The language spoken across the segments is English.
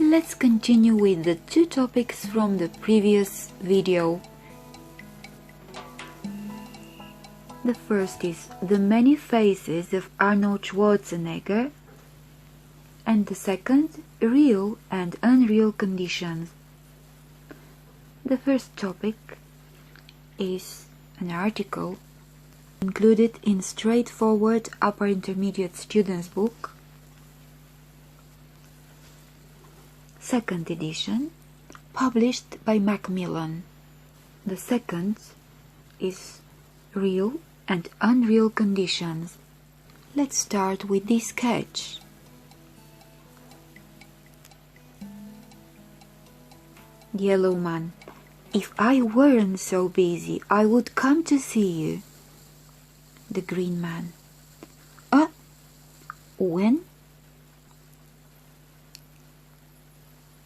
Let's continue with the two topics from the previous video. The first is the many faces of Arnold Schwarzenegger, and the second, real and unreal conditions. The first topic is an article included in Straightforward Upper Intermediate Students Book, second edition, published by MacmMlillan. The second is real and unreal conditions. Let's start with this sketch. Yellow man: if I weren't so busy, I would come to see you. The green man: when?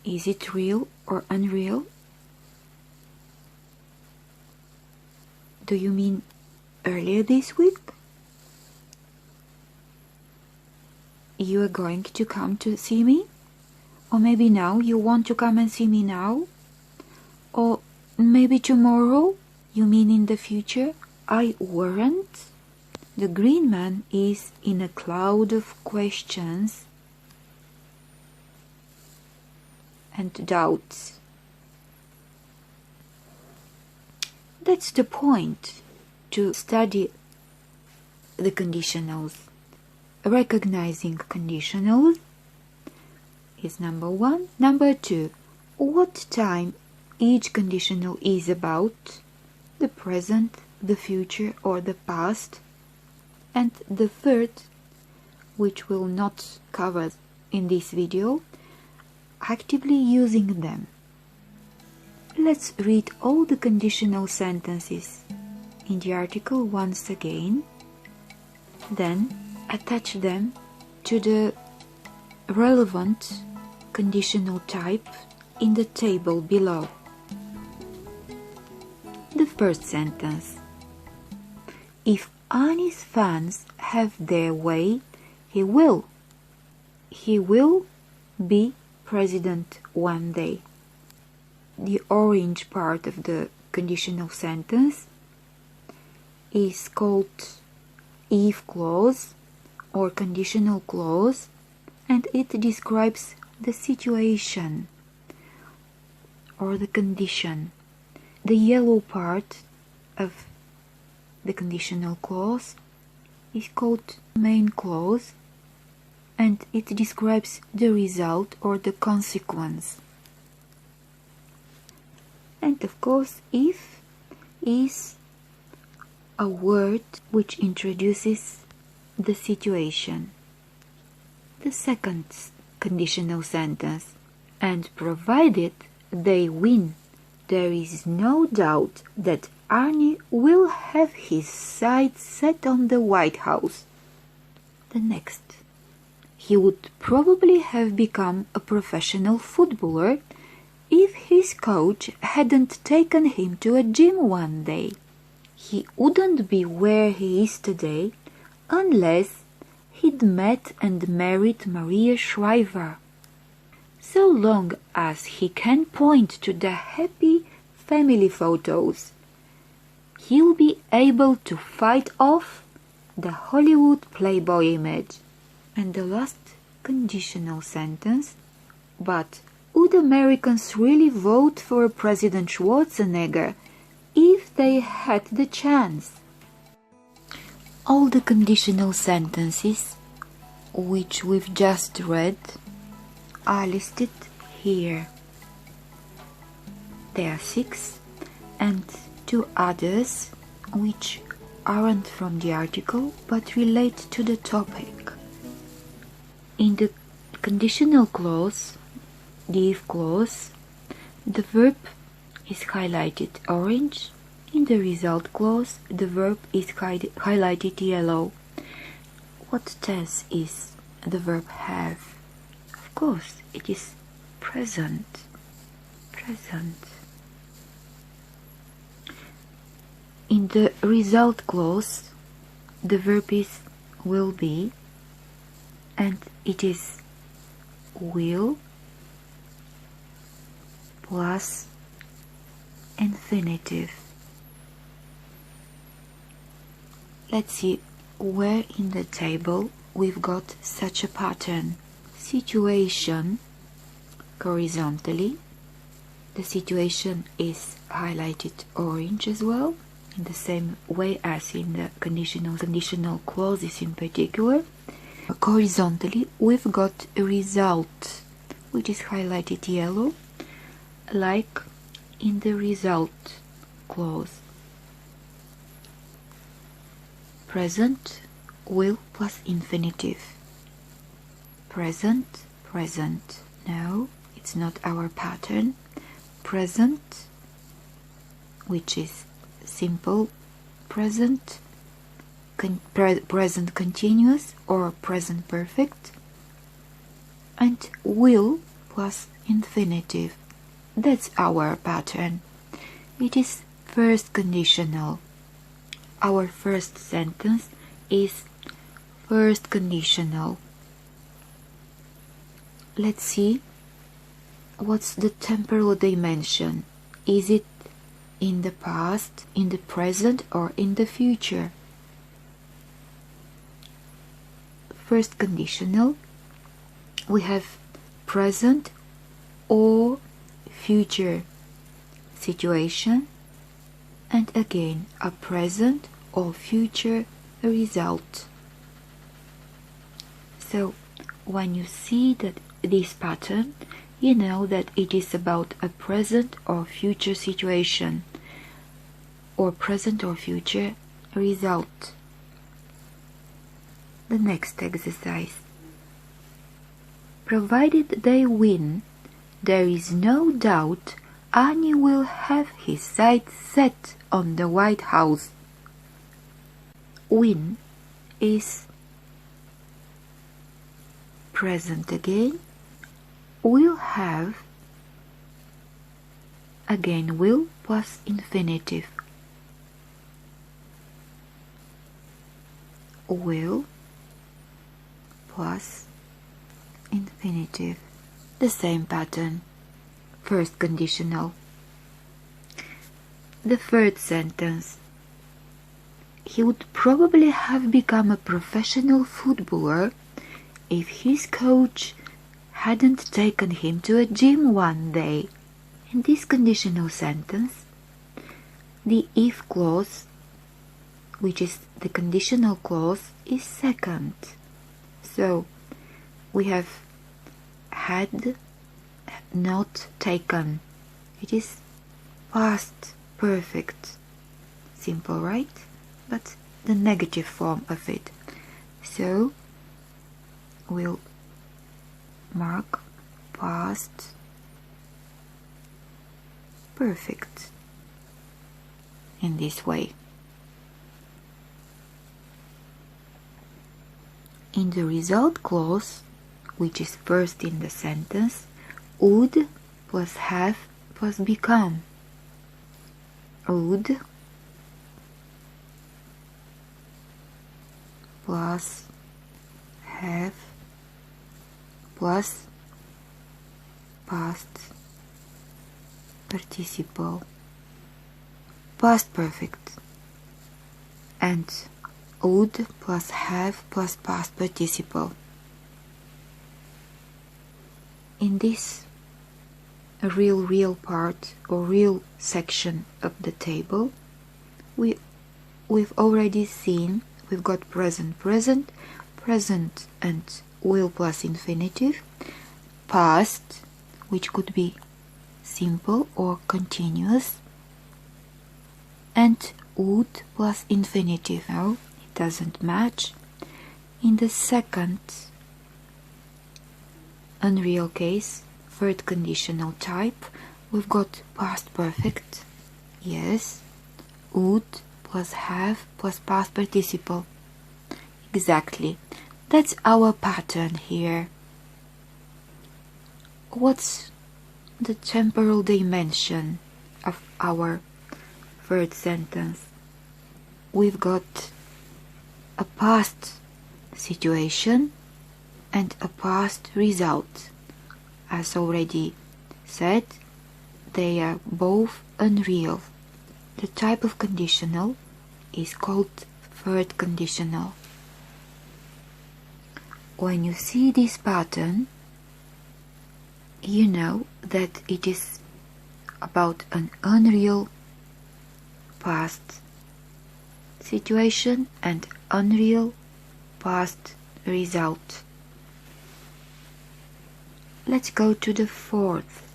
Is it real or unreal? Do you mean earlier this week? You are going to come to see me? Or maybe now you want to come and see me now? Or maybe tomorrow? You mean in the future? I weren't? The green man is in a cloud of questions and doubts. That's the point, to study the conditionals. Recognizing conditionals is number one. Number two, what time each conditional is about, the present, the future, or the past. And the third, which we'll not cover in this video, actively using them. Let's read all the conditional sentences in the article once again, then attach them to the relevant conditional type in the table below. The first sentence: if Arnie's fans have their way, he will be president one day. The orange part of the conditional sentence is called if clause or conditional clause, and it describes the situation or the condition. The yellow part of the conditional clause is called main clause, and it describes the result or the consequence. And of course, if is a word which introduces the situation. The second conditional sentence: and provided they win, there is no doubt that Arnie will have his sights set on the White House. The next: he would probably have become a professional footballer if his coach hadn't taken him to a gym one day. He wouldn't be where he is today unless he'd met and married Maria Shriver. So long as he can point to the happy family photos, he'll be able to fight off the Hollywood playboy image. And the last conditional sentence: but would Americans really vote for President Schwarzenegger if they had the chance? All the conditional sentences which we've just read are listed here. There are 6, and 2 others which aren't from the article but relate to the topic. In the conditional clause, the if clause, the verb is highlighted orange. In the result clause, the verb is highlighted yellow. What tense is the verb have? Of course, it is present. Present. In the result clause, the verb is will, be, and it is will plus infinitive. Let's see where in the table we've got such a pattern. Situation horizontally. The situation is highlighted orange as well, in the same way as in the conditional clauses in particular. Horizontally, we've got a result, which is highlighted yellow, like in the result clause. Present, will plus infinitive. Present, present. No, it's not our pattern. Present, which is simple present, present continuous or present perfect, and will plus infinitive. That's our pattern. It is first conditional. Our first sentence is first conditional. Let's see what's the temporal dimension. Is it in the past, in the present, or in the future? First conditional, we have present or future situation, and again a present or future result. So when you see that this pattern, you know that it is about a present or future situation, or present or future result. The next exercise. Provided they win, there is no doubt Arnie will have his sights set on the White House. Win is present again. Will have, again will plus infinitive. Will plus infinitive. The same pattern. First conditional. The third sentence. He would probably have become a professional footballer if his coach hadn't taken him to a gym one day. In this conditional sentence, the if clause, which is the conditional clause, is second. So we have had, not taken. It is past perfect. Simple, right? But the negative form of it. So we'll mark past perfect in this way. In the result clause, which is first in the sentence, would plus have plus become. Would plus have plus past participle, past perfect, and would plus have plus past participle. In this real part or real section of the table, we've already seen we've got present, present and will plus infinitive, past, which could be simple or continuous, and would plus infinitive. No, it doesn't match. In the second unreal case, third conditional type, we've got past perfect, yes, would plus have plus past participle. Exactly. That's our pattern here. What's the temporal dimension of our third sentence? We've got a past situation and a past result. As already said, they are both unreal. The type of conditional is called third conditional. When you see this pattern, you know that it is about an unreal past situation and unreal past result. Let's go to the fourth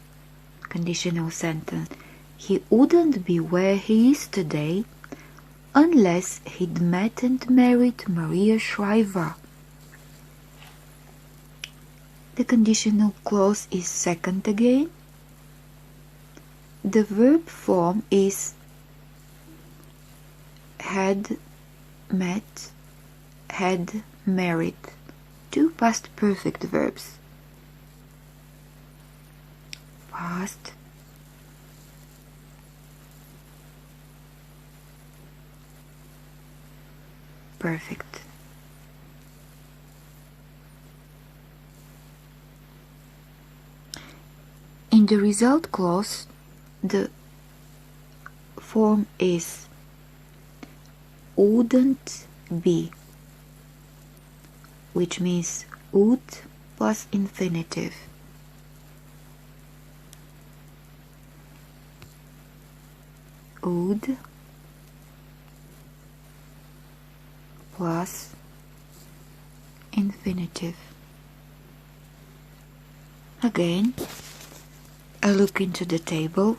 conditional sentence. He wouldn't be where he is today unless he'd met and married Maria Shriver. The conditional clause is second again. The verb form is had met, had married. Two past perfect verbs. Past perfect. In the result clause, the form is wouldn't be, which means would plus infinitive. Would plus infinitive. Again, I look into the table.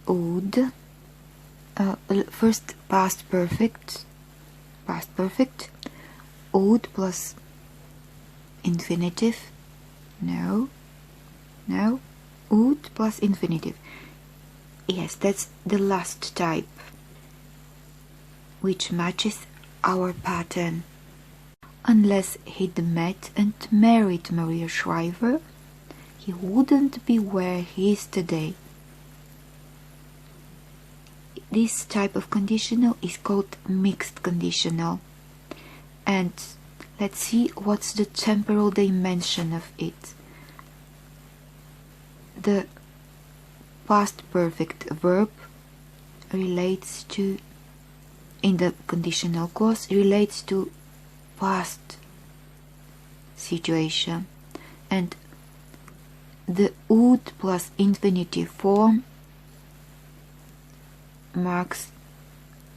Would, first past perfect, would plus infinitive, no, would plus infinitive. Yes, that's the last type, which matches our pattern. Unless he'd met and married Maria Shriver, he wouldn't be where he is today. This type of conditional is called mixed conditional. And let's see what's the temporal dimension of it. The past perfect verb relates to, in the conditional clause, relates to past situation, and the would plus infinitive form marks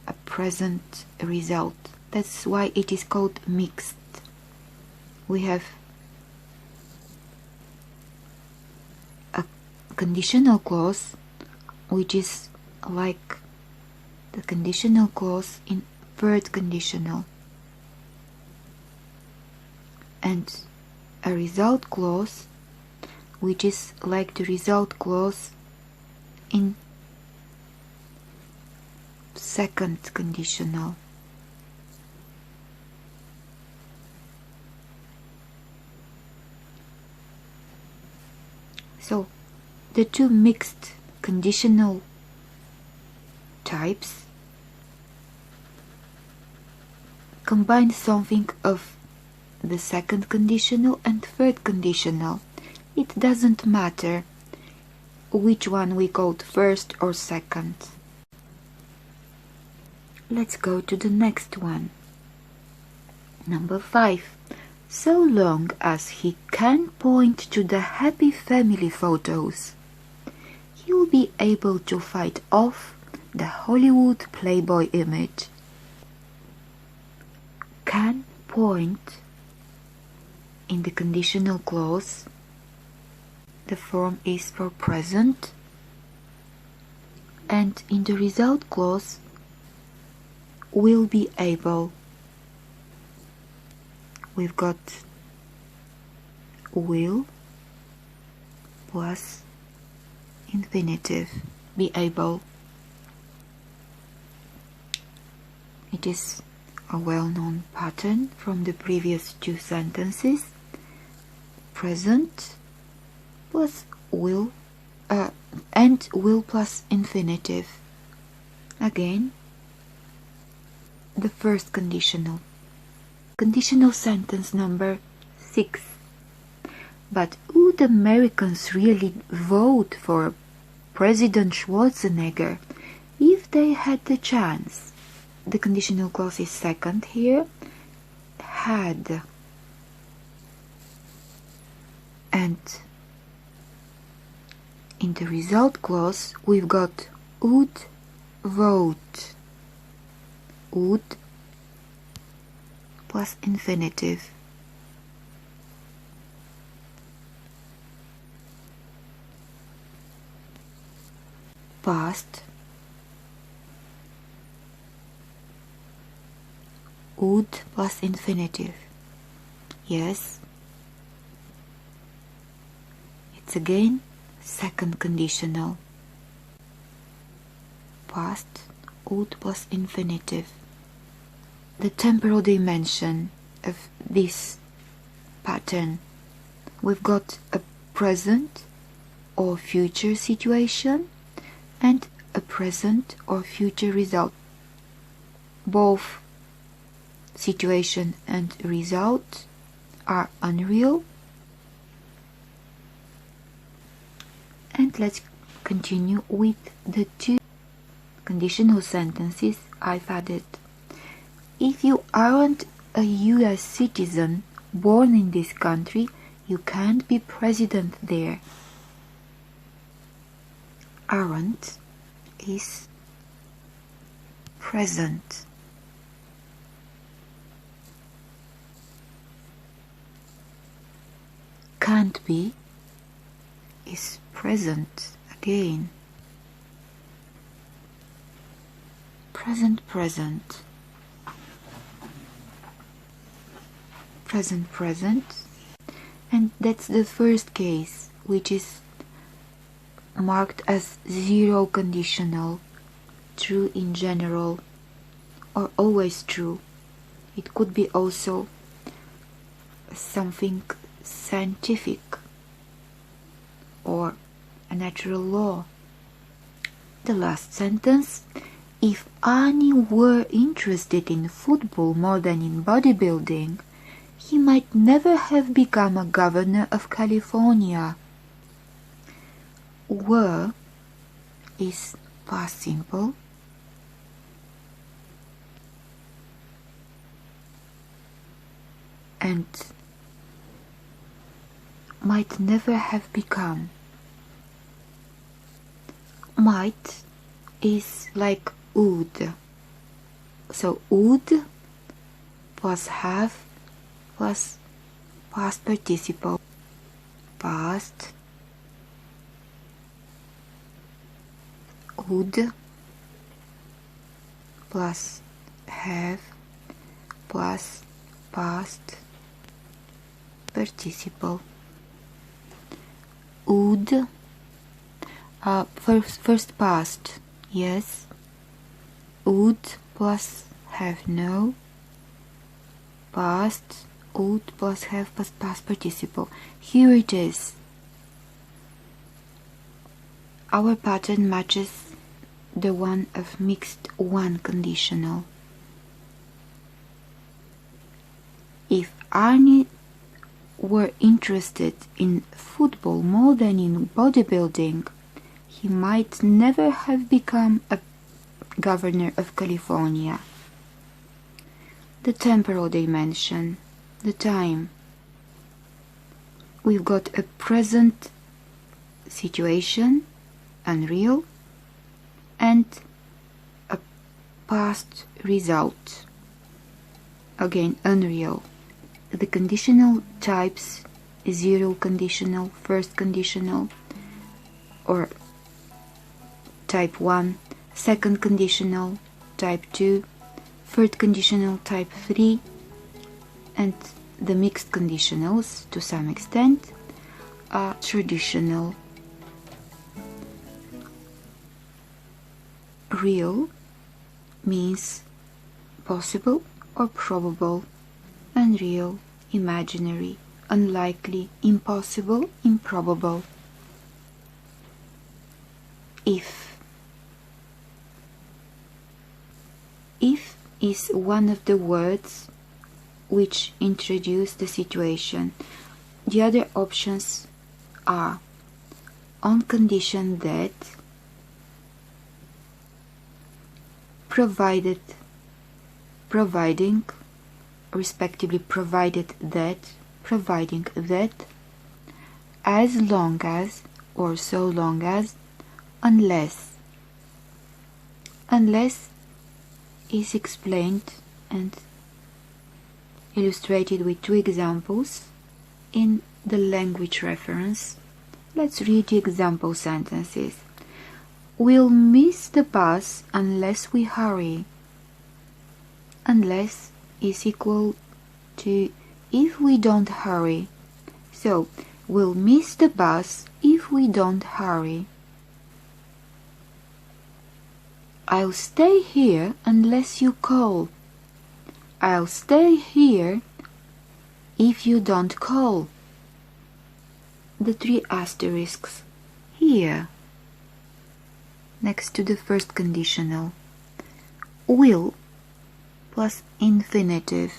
a present result. That's why it is called mixed. We have a conditional clause which is like the conditional clause in third conditional, and a result clause which is like the result clause in second conditional. So the two mixed conditional types combine something of the second conditional and third conditional. It doesn't matter which one we called first or second. Let's go to the next one. Number 5. So long as he can point to the happy family photos, he'll be able to fight off the Hollywood playboy image. Can point in the conditional clause, the form is for present, and in the result clause, will be able. We've got will plus infinitive, be able. It is a well-known pattern from the previous two sentences. Present plus will, and will plus infinitive. Again, the first conditional. Conditional sentence number 6. But would Americans really vote for President Schwarzenegger if they had the chance? The conditional clause is second here. Had. And in the result clause we've got would vote. Would plus infinitive. Past. Would plus infinitive. Yes. It's again second conditional. Past, would plus infinitive. The temporal dimension of this pattern. We've got a present or future situation and a present or future result. Both situation and result are unreal. And let's continue with the two conditional sentences I've added. If you aren't a US citizen born in this country, you can't be president there. Aren't is present. Can't be is present again. Present, present. Present, present. And that's the first case, which is marked as zero conditional, true in general, or always true. It could be also something scientific or a natural law. The last sentence, if Arnie were interested in football more than in bodybuilding, he might never have become a governor of California. Were is past simple. And might never have become. Might is like would. So would plus have plus past participle. Past would plus have plus past participle. Would first past, yes. Would plus have no. Past, would plus have plus past participle. Here it is. Our pattern matches the one of mixed one conditional. If Arnie were interested in football more than in bodybuilding, he might never have become a governor of California. The temporal dimension, the time. We've got a present situation, unreal, and a past result, again unreal. The conditional types, zero conditional, first conditional, or type 1, second conditional, type 2, third conditional, type 3, and the mixed conditionals, to some extent, are traditional. Real means possible or probable. Unreal, imaginary, unlikely, impossible, improbable. If. If is one of the words which introduce the situation. The other options are on condition that, providing, respectively providing that, as long as or so long as, unless. Unless is explained and illustrated with 2 examples in the language reference. Let's read the example sentences. We'll miss the bus unless we hurry. Unless is equal to if we don't hurry. So, we'll miss the bus if we don't hurry. I'll stay here unless you call. I'll stay here if you don't call. The 3 asterisks here next to the first conditional. Will plus infinitive.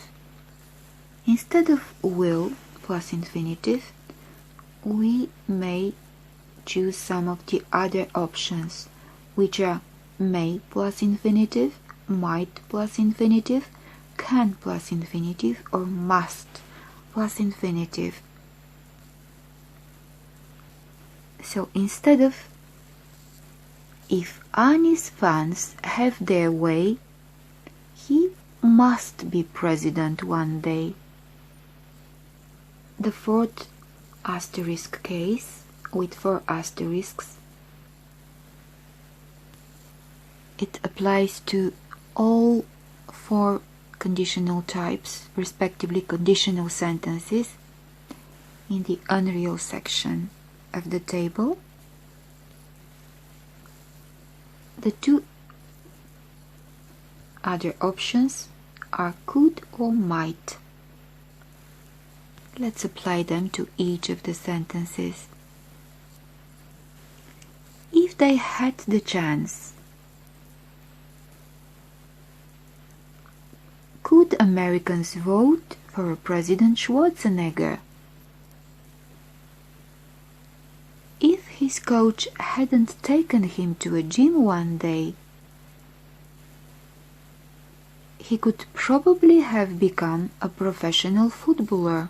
Instead of will plus infinitive, we may choose some of the other options, which are may plus infinitive, might plus infinitive, can plus infinitive, or must plus infinitive. So instead of if Annie's fans have their way, he must be president one day. The 4th asterisk case with 4 asterisks, it applies to all 4 conditional types, respectively conditional sentences, in the unreal section of the table. The 2 other options are could or might. Let's apply them to each of the sentences. If they had the chance, could Americans vote for President Schwarzenegger? If his coach hadn't taken him to a gym one day, he could probably have become a professional footballer.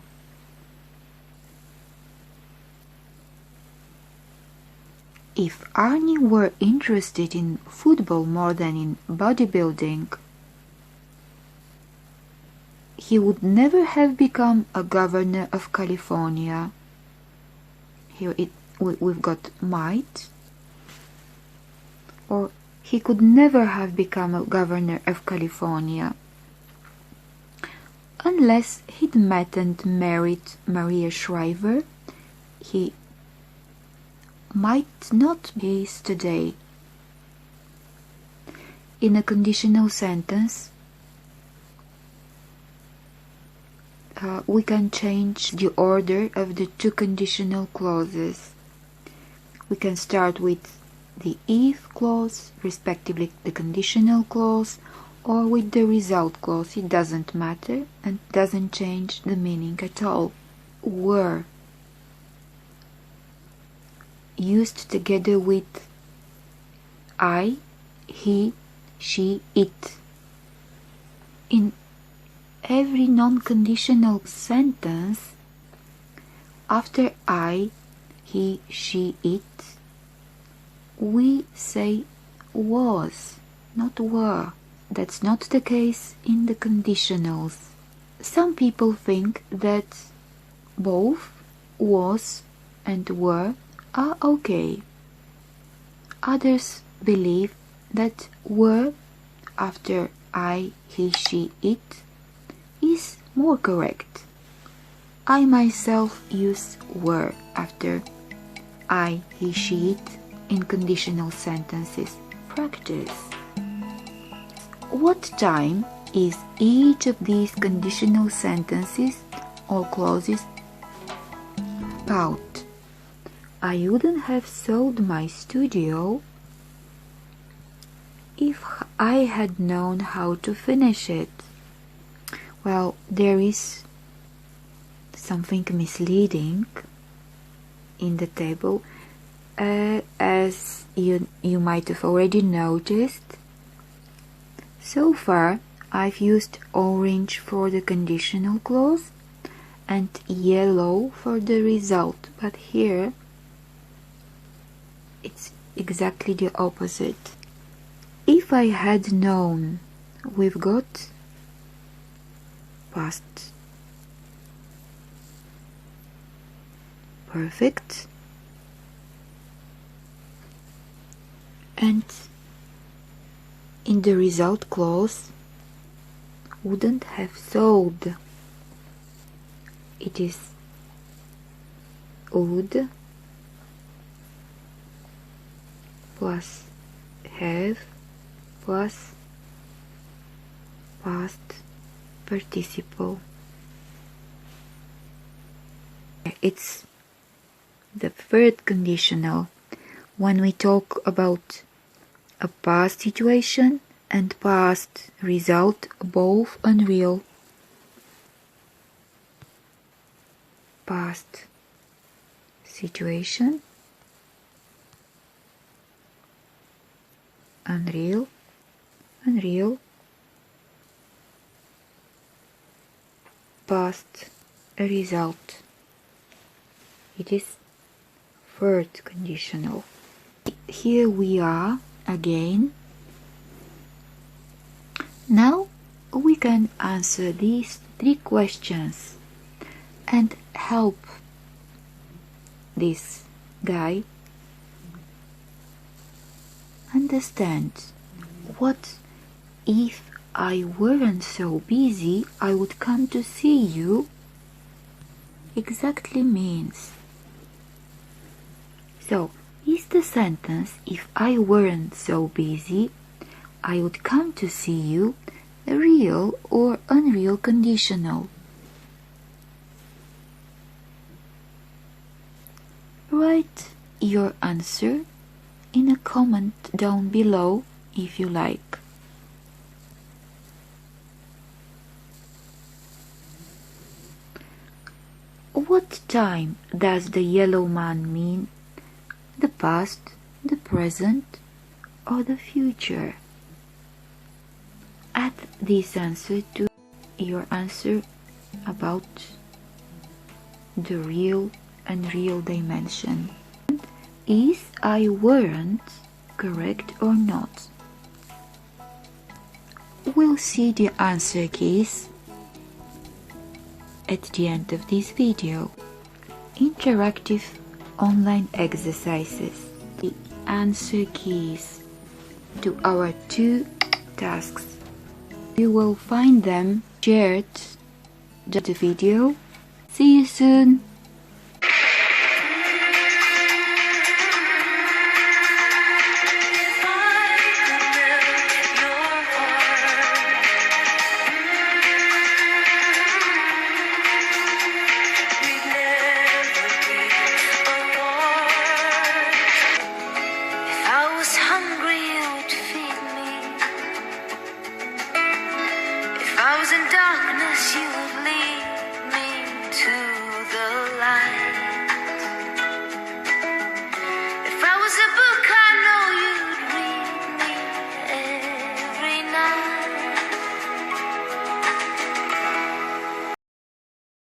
If Arnie were interested in football more than in bodybuilding, he would never have become a governor of California. Here we've got might, or he could never have become a governor of California unless he'd met and married Maria Shriver. He might not be today. In a conditional sentence, we can change the order of the 2 conditional clauses. We can start with the if clause, respectively the conditional clause, or with the result clause. It doesn't matter and doesn't change the meaning at all. Were used together with I, he, she, it. In every non-conditional sentence, after I, he, she, it, we say was, not were. That's not the case in the conditionals. Some people think that both was and were are okay. Others believe that were after I, he, she, it is more correct. I myself use were after I, he, she, it in conditional sentences. Practice. What time is each of these conditional sentences or clauses about? I wouldn't have sold my studio if I had known how to finish it. Well, there is something misleading in the table. As you might have already noticed, so far I've used orange for the conditional clause and yellow for the result, but here it's exactly the opposite. If I had known, we've got past perfect and in the result clause wouldn't have sold. It is would plus have plus past participle. It's the third conditional when we talk about a past situation and past result, both unreal. Past situation, unreal, unreal. Past result. It is third conditional. Here we are again. Now we can answer these 3 questions and help this guy understand what if I weren't so busy I would come to see you exactly means. So, is the sentence if I weren't so busy I would come to see you a real or unreal conditional? Write your answer in a comment down below if you like. What time does the yellow man mean? The past, the present, or the future? Add this answer to your answer about the real and real dimension. Is I weren't correct or not? We'll see the answer keys at the end of this video. Interactive online exercises. The answer keys to our 2 tasks. You will find them shared in the video. See you soon!